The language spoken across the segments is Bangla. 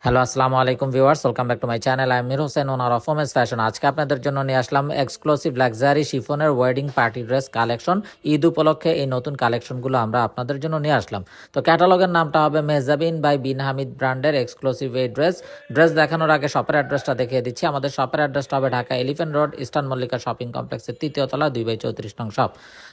হ্যালো, আসসালামু আলাইকুম viewers, welcome back to my channel. I am Mir Hossain, owner of women's fashion. আজকে আপনাদের জন্য নিয়ে আসলাম এক্সক্লুসিভ লাক্সারি শিফনের wedding party dress collection. Eid উপলক্ষে এই নতুন কালেকশনগুলো আমরা আপনাদের জন্য নিয়ে আসলাম। তো ক্যাটালগের নামটা হবে মেহজাবিন বাই বিন হামিদ ব্র্যান্ডের এক্সক্লুসিভ এই ড্রেস দেখানোর আগে শপের অ্যাড্রেসটা দেখিয়ে দিচ্ছি। আমাদের শপের অ্যাড্রেসটা হবে Dhaka elephant road, eastern Mallika shopping কমপ্লেক্সের 3য় তলা, 2/34 নং শপ।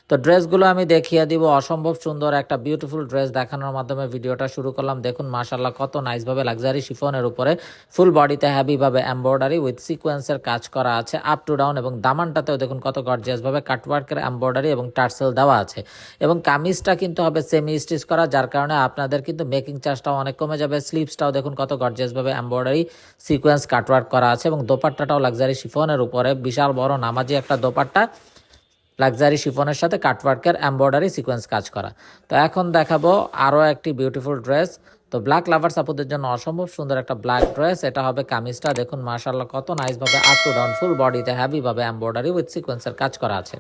তো ড্রেসগুলো আমি দেখিয়ে দিব। অসম্ভব সুন্দর একটা বিউটিফুল ড্রেস দেখানোর মাধ্যমে ভিডিওটা শুরু করলাম। দেখুন মাশাআল্লাহ, কত নাইসভাবে লাক্সারি শিফনের উপরে ফুল বডিতে হেভিভাবে এমব্রয়ডারি উইথ সিকোয়েন্সের কাজ করা আছে আপ টু ডাউন, এবং দামানটাতেও দেখুন কত গর্জিয়াসভাবে কাটওয়ার্কের এমব্রয়ডারি এবং টার্সেল দেওয়া আছে। এবং কামিজটা কিন্তু হবে সেমি স্টিচ করা, যার কারণে আপনাদের কিন্তু মেকিং চার্জটাও অনেক কমে যাবে। স্লিভসটাও দেখুন কত গর্জিয়াসভাবে এমব্রয়ডারি সিকোয়েন্স কাটওয়ার্ক করা আছে, এবং দোপাট্টাটাও লাক্সারি শিফনের উপরে বিশাল বড় নামাজি একটা দোপাট্টা লাক্সারি শিফনের সাথে কাটওয়ার্কের এমব্রয়ডারি সিকোয়েন্স কাজ করা। তো এখন দেখাবো আরও একটি বিউটিফুল ড্রেস। তো ব্ল্যাক লাভার্স আপুদের জন্য অসম্ভব সুন্দর একটা ব্ল্যাক ড্রেস। এটা হবে কামিজটা, দেখুন মাশাআল্লাহ কত নাইসভাবে আপ টু ডাউন ফুল বডিতে হেভিভাবে এমব্রয়ডারি উইথ সিকোয়েন্সের কাজ করা আছে।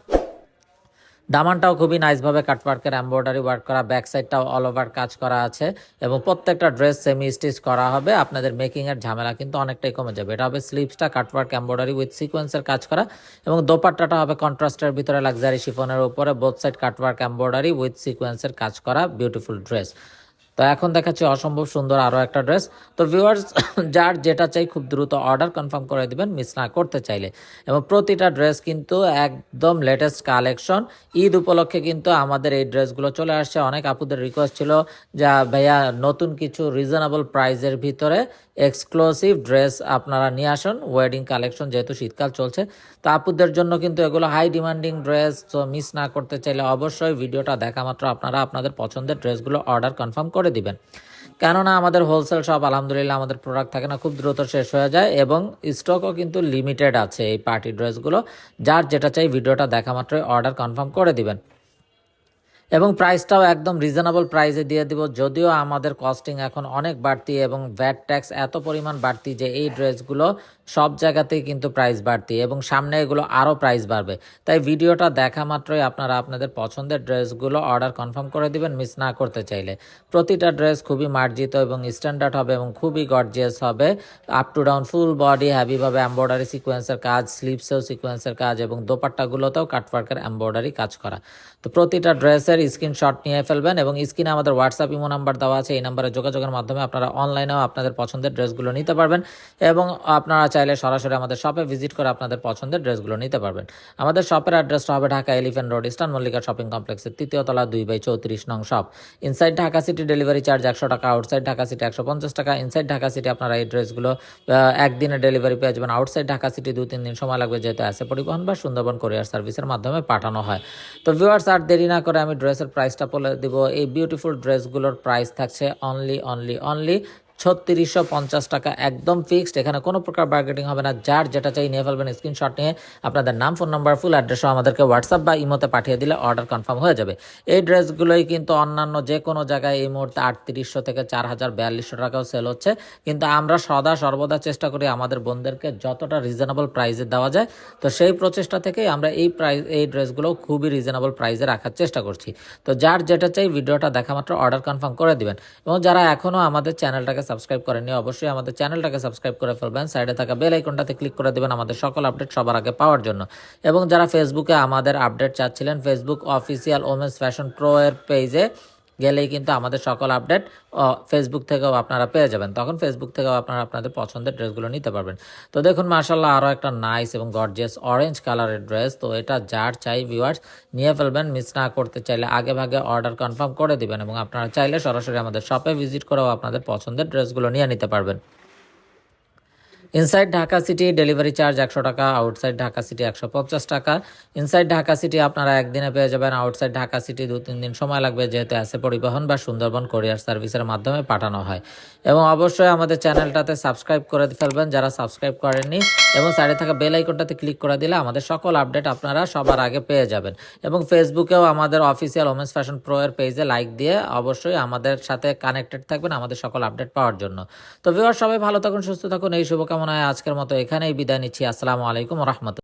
দামানটাও খুবই নাইসভাবে কাটওয়ার্কের এমব্রয়ডারি ওয়ার্ক করা, ব্যাক সাইডটাও অল ওভার কাজ করা আছে, এবং প্রত্যেকটা ড্রেস সেমি স্টিচ করা হবে। আপনাদের মেকিংয়ের ঝামেলা কিন্তু অনেকটাই কমে যাবে। এটা হবে স্লিভসটা কাটওয়ার্ক এমব্রয়ডারি উইথ সিকোয়েন্সের কাজ করা, এবং দোপাট্টাটা হবে কন্ট্রাস্টের ভিতরে লাক্সারি শিফনের উপরে both side cutwork embroidery with সিকোয়েন্সের কাজ করা বিউটিফুল ড্রেস। তো এখন দেখাচ্ছি অসম্ভব সুন্দর আরও একটা ড্রেস। তো ভিউয়ার্স, যার যেটা চাই খুব দ্রুত অর্ডার কনফার্ম করে দিবেন মিস না করতে চাইলে। এবং প্রতিটা ড্রেস কিন্তু একদম লেটেস্ট কালেকশন। ঈদ উপলক্ষে কিন্তু আমাদের এই ড্রেসগুলো চলে আসছে। অনেক আপুদের রিকোয়েস্ট ছিল যা ভাইয়া নতুন কিছু রিজনেবল প্রাইজের ভিতরে এক্সক্লুসিভ ড্রেস আপনারা নিয়ে আসুন, ওয়েডিং কালেকশন যেহেতু শীতকাল চলছে। তো আপুদের জন্য কিন্তু এগুলো হাই ডিমান্ডিং ড্রেস। তো মিস না করতে চাইলে অবশ্যই ভিডিওটা দেখা মাত্র আপনারা আপনাদের পছন্দের ড্রেসগুলো অর্ডার কনফার্ম করে দিবেন। কেননা আমাদের হোলসেল শপ, আলহামদুলিল্লাহ আমাদের প্রোডাক্ট থাকে না, খুব দ্রুত শেষ হয়ে যায়, এবং স্টকও কিন্তু লিমিটেড আছে এই পার্টি ড্রেসগুলো। যার যেটা চাই ভিডিওটা দেখা মাত্রই অর্ডার কনফার্ম করে দিবেন। এবং প্রাইসটাও একদম রিজনেবল প্রাইসে দিয়ে দিব। যদিও আমাদের কস্টিং এখন অনেক বাড়তি, এবং ভ্যাট ট্যাক্স এত পরিমাণ বাড়তি যে এই ড্রেসগুলো সব জায়গাতেই কিন্তু প্রাইস বাড়তি, এবং সামনে এগুলো আরও প্রাইস বাড়বে। তাই ভিডিওটা দেখা মাত্রই আপনারা আপনাদের পছন্দের ড্রেসগুলো অর্ডার কনফার্ম করে দিবেন মিস না করতে চাইলে। প্রতিটা ড্রেস খুবই মার্জিত এবং স্ট্যান্ডার্ড হবে, এবং খুবই গর্জিয়াস হবে। Up to down full body হেভিভাবে এমব্রয়ডারি সিকোয়েন্সের কাজ, স্লিভসেও সিকোয়েন্সের কাজ, এবং দোপাট্টাগুলোতেও কাটওয়ার্কের এমব্রয়ডারি কাজ করা। তো প্রতিটা ড্রেসের স্ক্রিনশট নিয়ে ফেলবেন, এবং স্ক্রিনে আমাদের হোয়াটসঅ্যাপ ইমো নাম্বার দেওয়া আছে। এই নাম্বারে যোগাযোগের মাধ্যমে আপনারা অনলাইনেও আপনাদের পছন্দের ড্রেসগুলো নিতে পারবেন, এবং আপনারা চাইলে সরাসরি আমাদের শপে ভিজিট করে আপনাদের পছন্দের ড্রেসগুলো নিতে পারবেন। আমাদের শপের অ্যাড্রেসটা হবে Dhaka elephant road, eastern Mallika shopping কমপ্লেক্সের 3য় তলা, 2/34 নং shop. Inside Dhaka city delivery charge 100 টাকা, আউটসাইড ঢাকা সিটি 150 টাকা। ইনসাইড ঢাকা সিটি আপনারা এই ড্রেসগুলো একদিনে ডেলিভারি পেয়ে যাবেন। আউটসাইড ঢাকা সিটি 2-3 দিন সময় লাগবে, যেহেতু আছে পরিবহন বা সুন্দরবন কোরিয়ার সার্ভিসের মাধ্যমে পাঠানো হয়। তো ভিউয়ার্স, আর দেরি না করে আমি ড্রেসের প্রাইসটা বলে দিব। এই বিউটিফুল ড্রেসগুলোর প্রাইস থাকছে অনলি 3650 টাকা, একদম ফিক্সড। এখানে কোনো প্রকার বার্গেটিং হবে না। যার যেটা চাই নিয়ে ফেলবেন। স্ক্রিনশট নিয়ে আপনাদের নাম, ফোন নাম্বার, ফুল অ্যাড্রেসও আমাদেরকে হোয়াটসঅ্যাপ বা ইমোতে পাঠিয়ে দিলে অর্ডার কনফার্ম হয়ে যাবে। এই ড্রেসগুলোই কিন্তু অন্যান্য যে কোনো জায়গায় এই মুহূর্তে 3800 থেকে 4000-4200 টাকাও সেল হচ্ছে, কিন্তু আমরা সর্বদা চেষ্টা করি আমাদের বোনদেরকে যতটা রিজনেবল প্রাইসে দেওয়া যায়। তো সেই প্রচেষ্টা থেকেই আমরা এই ড্রেসগুলো খুবই রিজনেবল প্রাইসে রাখার চেষ্টা করছি। তো যার যেটা চাই ভিডিওটা দেখা মাত্র অর্ডার কনফার্ম করে দিবেন। এবং যারা এখনও আমাদের চ্যানেলটাকে সাবস্ক্রাইব করেননি, অবশ্যই আমাদের চ্যানেলটাকে সাবস্ক্রাইব করে ফেলবেন। সাইডে থাকা বেল আইকনটাতে ক্লিক করে দেবেন আমাদের সকল আপডেট সবার আগে পাওয়ার জন্য। এবং যারা ফেসবুকে আমাদের আপডেট চাচ্ছিলেন, Facebook official women's fashion pro এর পেজে গেলেই কিন্তু আমাদের সকল আপডেট ফেসবুক থেকেও আপনারা পেয়ে যাবেন। তখন ফেসবুক থেকেও আপনারা আপনাদের পছন্দের ড্রেসগুলো নিতে পারবেন। তো দেখুন মাশাআল্লাহ, আরও একটা নাইস এবং গর্জিয়াস অরেঞ্জ কালারের ড্রেস। তো এটা যার চাই ভিউয়ার্স নিয়ে ফেলবেন, মিস না করতে চাইলে আগে ভাগে অর্ডার কনফার্ম করে দিবেন, এবং আপনারা চাইলে সরাসরি আমাদের শপে ভিজিট করেও আপনাদের পছন্দের ড্রেসগুলো নিয়ে নিতে পারবেন। Inside Dhaka city delivery charge 100 টাকা, আউটসাইড ঢাকা সিটি 150 টাকা। ইনসাইড ঢাকা সিটি আপনারা একদিনে পেয়ে যাবেন, আউটসাইড ঢাকা সিটি 2-3 দিন সময় লাগবে, যেহেতু আছে পরিবহন বা সুন্দরবন কোরিয়ার সার্ভিসের মাধ্যমে পাঠানো হয়। এবং অবশ্যই আমাদের চ্যানেলটাতে সাবস্ক্রাইব করে ফেলবেন যারা সাবস্ক্রাইব করেননি, এবং সাইডে থাকা বেল আইকনটাতে ক্লিক করে দিলে আমাদের সকল আপডেট আপনারা সবার আগে পেয়ে যাবেন। এবং ফেসবুকেও আমাদের অফিসিয়াল ওমেন্স ফ্যাশন প্রো এর পেজে লাইক দিয়ে অবশ্যই আমাদের সাথে কানেক্টেড থাকবেন আমাদের সকল আপডেট পাওয়ার জন্য। তো ভিউয়ার, সবাই ভালো থাকুন, সুস্থ থাকুন, এই শুভকামনায় আজকের মতো এখানেই বিদায় নিচ্ছি। আসসালামু আলাইকুম ওয়া রাহমাতুল্লাহ।